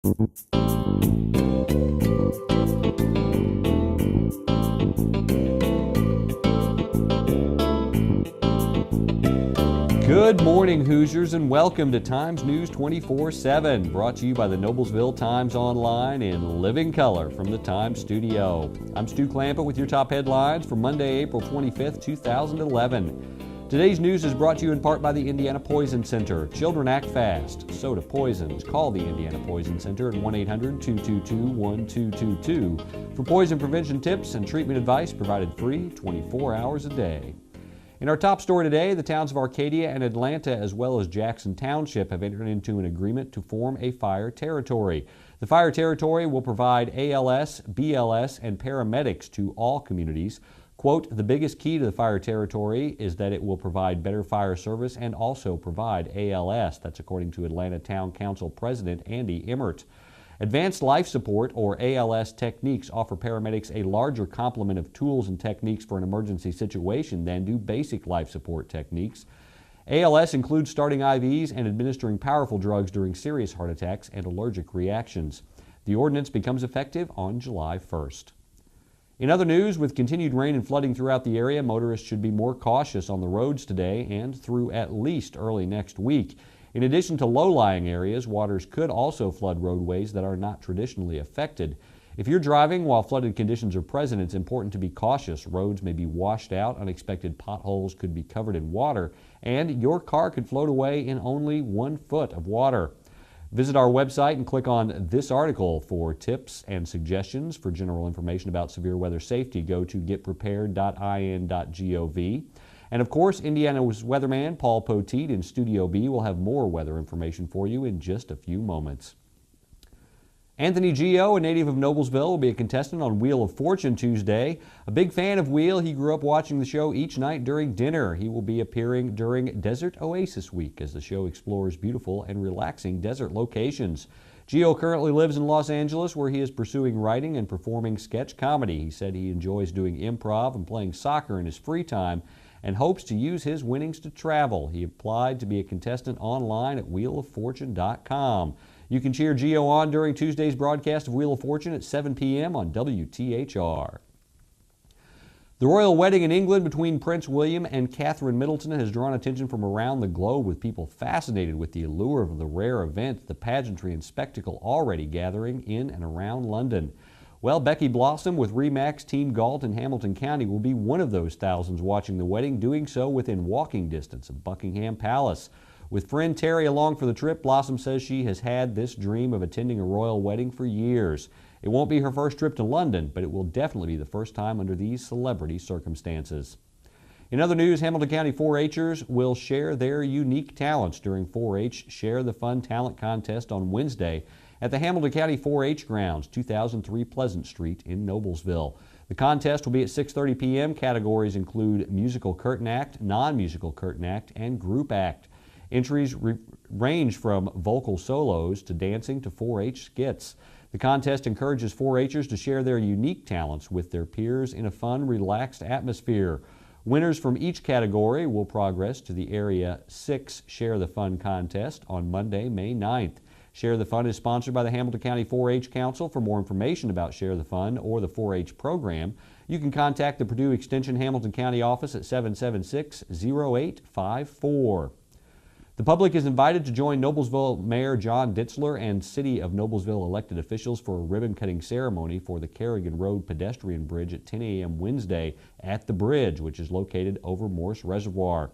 Good morning, Hoosiers, and welcome to Times News 24/7, brought to you by the Noblesville Times Online in living color from the Times studio. I'm Stu Clampa with your top headlines for Monday, April 25th, 2011. Today's news is brought to you in part by the Indiana Poison Center. Children act fast, so do poisons. Call the Indiana Poison Center at 1-800-222-1222 for poison prevention tips and treatment advice provided free 24 hours a day. In our top story today, the towns of Arcadia and Atlanta, as well as Jackson Township, have entered into an agreement to form a fire territory. The fire territory will provide ALS, BLS, and paramedics to all communities. Quote, the biggest key to the fire territory is that it will provide better fire service and also provide ALS. That's according to Atlanta Town Council President Andy Emmert. Advanced life support, or ALS techniques, offer paramedics a larger complement of tools and techniques for an emergency situation than do basic life support techniques. ALS includes starting IVs and administering powerful drugs during serious heart attacks and allergic reactions. The ordinance becomes effective on July 1st. In other news, with continued rain and flooding throughout the area, motorists should be more cautious on the roads today and through at least early next week. In addition to low-lying areas, waters could also flood roadways that are not traditionally affected. If you're driving while flooded conditions are present, it's important to be cautious. Roads may be washed out, unexpected potholes could be covered in water, and your car could float away in only 1 foot of water. Visit our website and click on this article for tips and suggestions. For general information about severe weather safety, go to getprepared.in.gov. And of course, Indiana's weatherman Paul Poteet in Studio B will have more weather information for you in just a few moments. Anthony Gio, a native of Noblesville, will be a contestant on Wheel of Fortune Tuesday. A big fan of Wheel, he grew up watching the show each night during dinner. He will be appearing during Desert Oasis Week as the show explores beautiful and relaxing desert locations. Gio currently lives in Los Angeles, where he is pursuing writing and performing sketch comedy. He said he enjoys doing improv and playing soccer in his free time and hopes to use his winnings to travel. He applied to be a contestant online at wheeloffortune.com. You can cheer Gio on during Tuesday's broadcast of Wheel of Fortune at 7 p.m. on WTHR. The royal wedding in England between Prince William and Catherine Middleton has drawn attention from around the globe, with people fascinated with the allure of the rare event, the pageantry and spectacle already gathering in and around London. Well, Becky Blossom with Remax Team Galt in Hamilton County will be one of those thousands watching the wedding, doing so within walking distance of Buckingham Palace. With friend Terry along for the trip, Blossom says she has had this dream of attending a royal wedding for years. It won't be her first trip to London, but it will definitely be the first time under these celebrity circumstances. In other news, Hamilton County 4-H'ers will share their unique talents during 4-H Share the Fun Talent Contest on Wednesday at the Hamilton County 4-H grounds, 2003 Pleasant Street in Noblesville. The contest will be at 6:30 p.m. Categories include musical curtain act, non-musical curtain act, and group act. Entries range from vocal solos to dancing to 4-H skits. The contest encourages 4-H'ers to share their unique talents with their peers in a fun, relaxed atmosphere. Winners from each category will progress to the Area 6 Share the Fun contest on Monday, May 9th. Share the Fun is sponsored by the Hamilton County 4-H Council. For more information about Share the Fun or the 4-H program, you can contact the Purdue Extension Hamilton County office at 776-0854. The public is invited to join Noblesville Mayor John Ditzler and City of Noblesville elected officials for a ribbon-cutting ceremony for the Kerrigan Road pedestrian bridge at 10 a.m. Wednesday at the bridge, which is located over Morse Reservoir.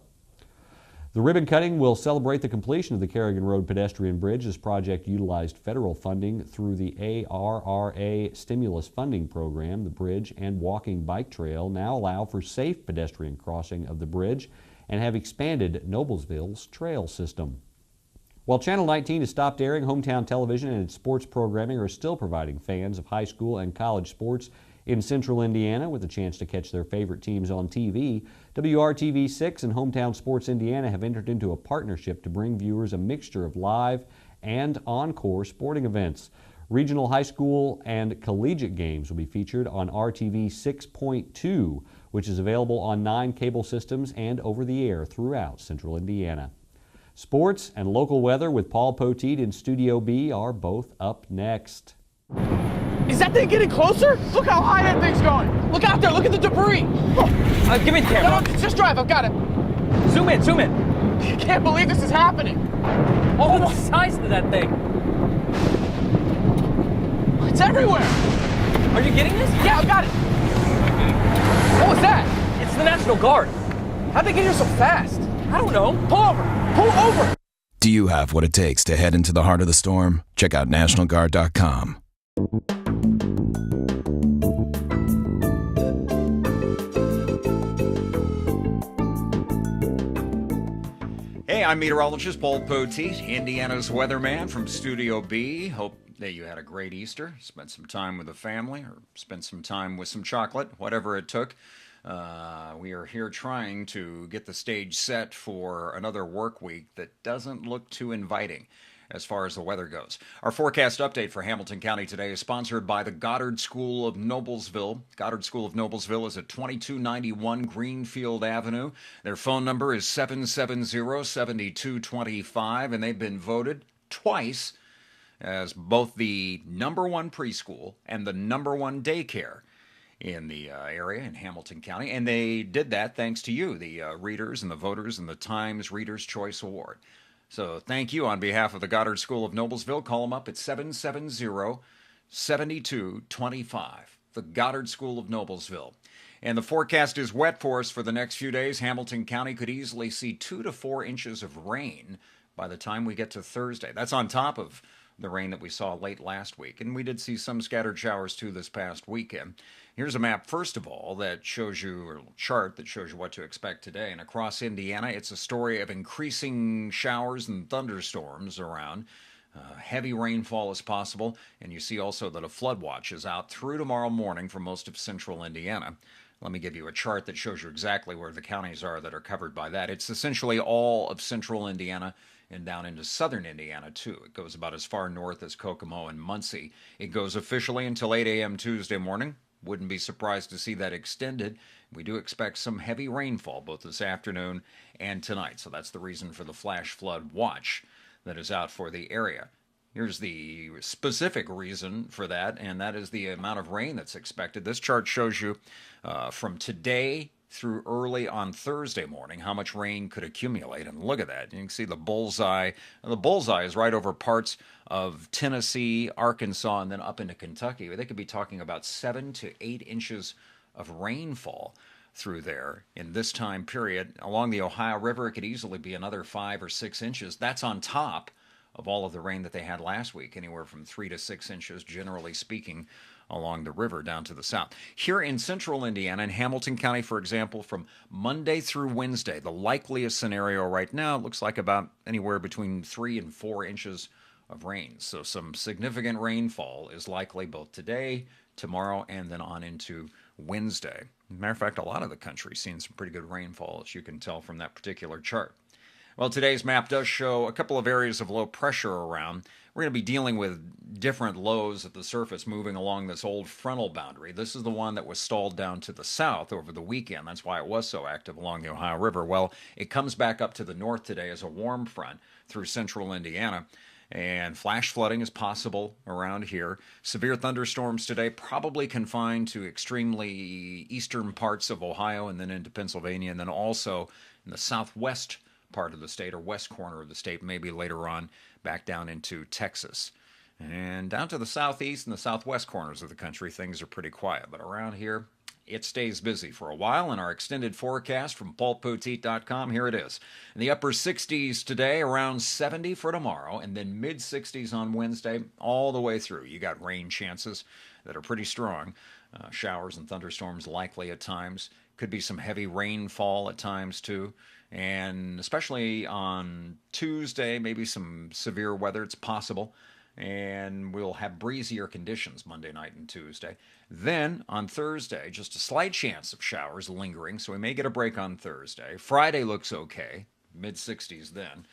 The ribbon cutting will celebrate the completion of the Kerrigan Road pedestrian bridge. This project utilized federal funding through the ARRA Stimulus Funding Program. The bridge and walking bike trail now allow for safe pedestrian crossing of the bridge and have expanded Noblesville's trail system. While Channel 19 has stopped airing, hometown television and its sports programming are still providing fans of high school and college sports in central Indiana with a chance to catch their favorite teams on TV. WRTV6 and Hometown Sports Indiana have entered into a partnership to bring viewers a mixture of live and encore sporting events. Regional high school and collegiate games will be featured on RTV 6.2, which is available on 9 cable systems and over the air throughout central Indiana. Sports and local weather with Paul Poteet in Studio B are both up next. Is that thing getting closer? Look how high that thing's going. Look out there. Look at the debris. Give me the camera. No, just drive. I've got it. Zoom in, zoom in. I can't believe this is happening. Oh, the size of that thing. It's everywhere. Are you getting this? Yeah, I've got it. What was that? It's the National Guard. How'd they get here so fast? I don't know. Pull over. Pull over. Do you have what it takes to head into the heart of the storm? Check out NationalGuard.com. Hey, I'm meteorologist Paul Poteet, Indiana's weatherman from Studio B. Hope that you had a great Easter, spent some time with the family, or spent some time with some chocolate, whatever it took. We are here trying to get the stage set for another work week that doesn't look too inviting as far as the weather goes. Our forecast update for Hamilton County today is sponsored by the Goddard School of Noblesville. Goddard School of Noblesville is at 2291 Greenfield Avenue. Their phone number is 770-7225, and they've been voted twice as both the #1 preschool and the #1 daycare in the area in Hamilton County. And they did that thanks to you, the readers and the voters, and the Times Reader's Choice Award. So thank you on behalf of the Goddard School of Noblesville. Call them up at 770-7225, the Goddard School of Noblesville. And the forecast is wet for us for the next few days. Hamilton County could easily see 2 to 4 inches of rain by the time we get to Thursday. That's on top of the rain that we saw late last week. And we did see some scattered showers too this past weekend. Here's a map, first of all, that shows you, or a chart that shows you what to expect today. And across Indiana, it's a story of increasing showers and thunderstorms around. Heavy rainfall is possible. And you see also that a flood watch is out through tomorrow morning for most of central Indiana. Let me give you a chart that shows you exactly where the counties are that are covered by that. It's essentially all of central Indiana and down into southern Indiana, too. It goes about as far north as Kokomo and Muncie. It goes officially until 8 a.m. Tuesday morning. Wouldn't be surprised to see that extended. We do expect some heavy rainfall both this afternoon and tonight. So that's the reason for the flash flood watch that is out for the area. Here's the specific reason for that, and that is the amount of rain that's expected. This chart shows you from today through early on Thursday morning how much rain could accumulate. And look at that. You can see the bullseye. And the bullseye is right over parts of Tennessee, Arkansas, and then up into Kentucky. They could be talking about 7 to 8 inches of rainfall through there in this time period. Along the Ohio River, it could easily be another 5 or 6 inches. That's on top of all of the rain that they had last week, anywhere from 3 to 6 inches, generally speaking, along the river down to the south. Here in central Indiana, in Hamilton County, for example, from Monday through Wednesday, the likeliest scenario right now looks like about anywhere between 3 and 4 inches of rain. So some significant rainfall is likely both today, tomorrow, and then on into Wednesday. Matter of fact, a lot of the country is seeing some pretty good rainfall, as you can tell from that particular chart. Well, today's map does show a couple of areas of low pressure around. We're going to be dealing with different lows at the surface moving along this old frontal boundary. This is the one that was stalled down to the south over the weekend. That's why it was so active along the Ohio River. Well, it comes back up to the north today as a warm front through central Indiana. And flash flooding is possible around here. Severe thunderstorms today, probably confined to extremely eastern parts of Ohio and then into Pennsylvania, and then also in the southwest part of the state, or west corner of the state, maybe later on back down into Texas. And down to the southeast and the southwest corners of the country, things are pretty quiet. But around here, it stays busy for a while. In our extended forecast from paulpoteet.com, here it is. In the upper 60s today, around 70 for tomorrow, and then mid-60s on Wednesday, all the way through. You got rain chances that are pretty strong. Showers and thunderstorms likely at times. Could be some heavy rainfall at times, too. And especially on Tuesday, maybe some severe weather. It's possible. And we'll have breezier conditions Monday night and Tuesday. Then on Thursday, just a slight chance of showers lingering, so we may get a break on Thursday. Friday looks okay, mid-60s then.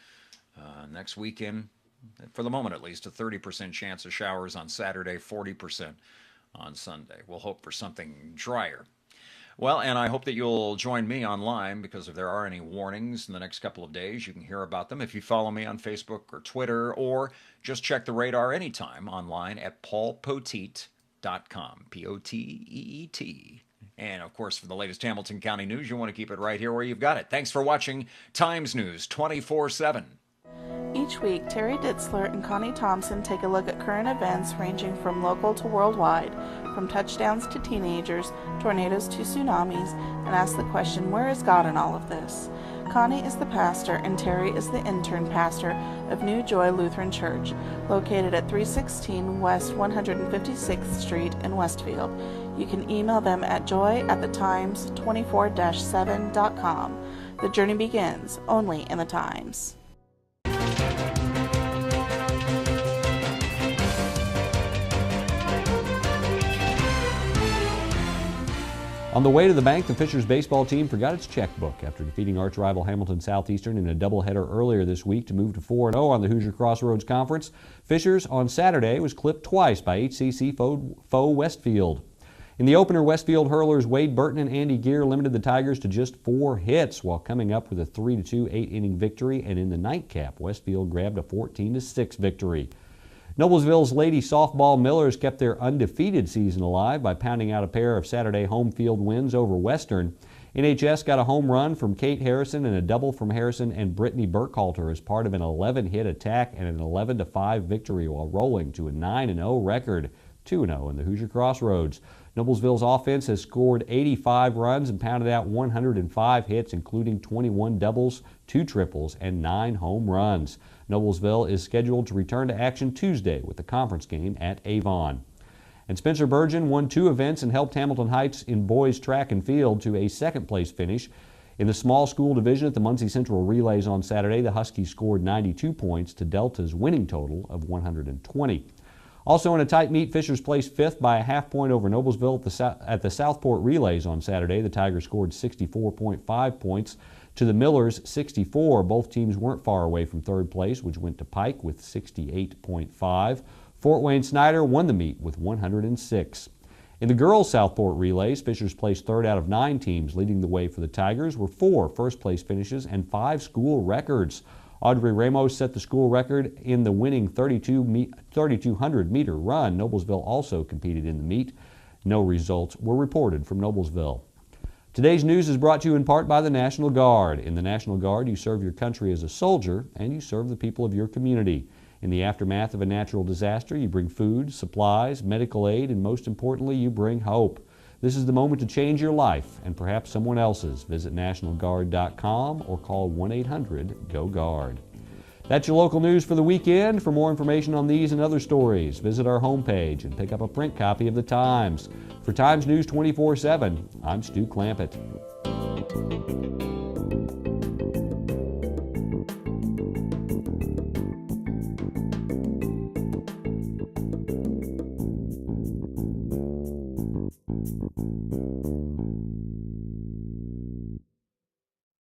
Next weekend, for the moment at least, a 30% chance of showers on Saturday, 40% on Sunday. We'll hope for something drier. Well, and I hope that you'll join me online, because if there are any warnings in the next couple of days, you can hear about them if you follow me on Facebook or Twitter, or just check the radar anytime online at paulpoteet.com. P-O-T-E-E-T. And of course, for the latest Hamilton County news, you want to keep it right here where you've got it. Thanks for watching Times News 24/7. Each week, Terry Ditzler and Connie Thompson take a look at current events ranging from local to worldwide, from touchdowns to teenagers, tornadoes to tsunamis, and ask the question, where is God in all of this? Connie is the pastor and Terry is the intern pastor of New Joy Lutheran Church, located at 316 West 156th Street in Westfield. You can email them at joy@thetimes24-7.com. The journey begins only in the Times. On the way to the bank, the Fishers baseball team forgot its checkbook after defeating arch rival Hamilton Southeastern in a doubleheader earlier this week to move to 4-0 on the Hoosier Crossroads Conference. Fishers on Saturday was clipped twice by HCC foe Westfield. In the opener, Westfield hurlers Wade Burton and Andy Gear limited the Tigers to just 4 hits while coming up with a 3-2 8-inning victory, and in the nightcap, Westfield grabbed a 14-6 victory. Noblesville's Lady Softball Millers kept their undefeated season alive by pounding out a pair of Saturday home field wins over Western. NHS got a home run from Kate Harrison and a double from Harrison and Brittany Burkhalter as part of an 11-hit attack and an 11-5 victory while rolling to a 9-0 record, 2-0 in the Hoosier Crossroads. Noblesville's offense has scored 85 runs and pounded out 105 hits, including 21 doubles, 2 triples, and 9 home runs. Noblesville is scheduled to return to action Tuesday with the conference game at Avon. And Spencer Burgeon won 2 events and helped Hamilton Heights in boys track and field to a second-place finish. In the small school division at the Muncie Central Relays on Saturday, the Huskies scored 92 points to Delta's winning total of 120. Also in a tight meet, Fishers placed 5th by a half point over Noblesville at the Southport Relays on Saturday. The Tigers scored 64.5 points to the Millers 64. Both teams weren't far away from third place, which went to Pike with 68.5. Fort Wayne Snyder won the meet with 106. In the girls' Southport Relays, Fishers placed 3rd out of 9 teams. Leading the way for the Tigers were 4 first-place finishes and 5 school records. Audrey Ramos set the school record in the winning 3,200-meter run. Noblesville also competed in the meet. No results were reported from Noblesville. Today's news is brought to you in part by the National Guard. In the National Guard, you serve your country as a soldier and you serve the people of your community. In the aftermath of a natural disaster, you bring food, supplies, medical aid, and most importantly, you bring hope. This is the moment to change your life and perhaps someone else's. Visit nationalguard.com or call 1-800-GO-GUARD. That's your local news for the weekend. For more information on these and other stories, visit our homepage and pick up a print copy of the Times. For Times News 24/7, I'm Stu Clampett.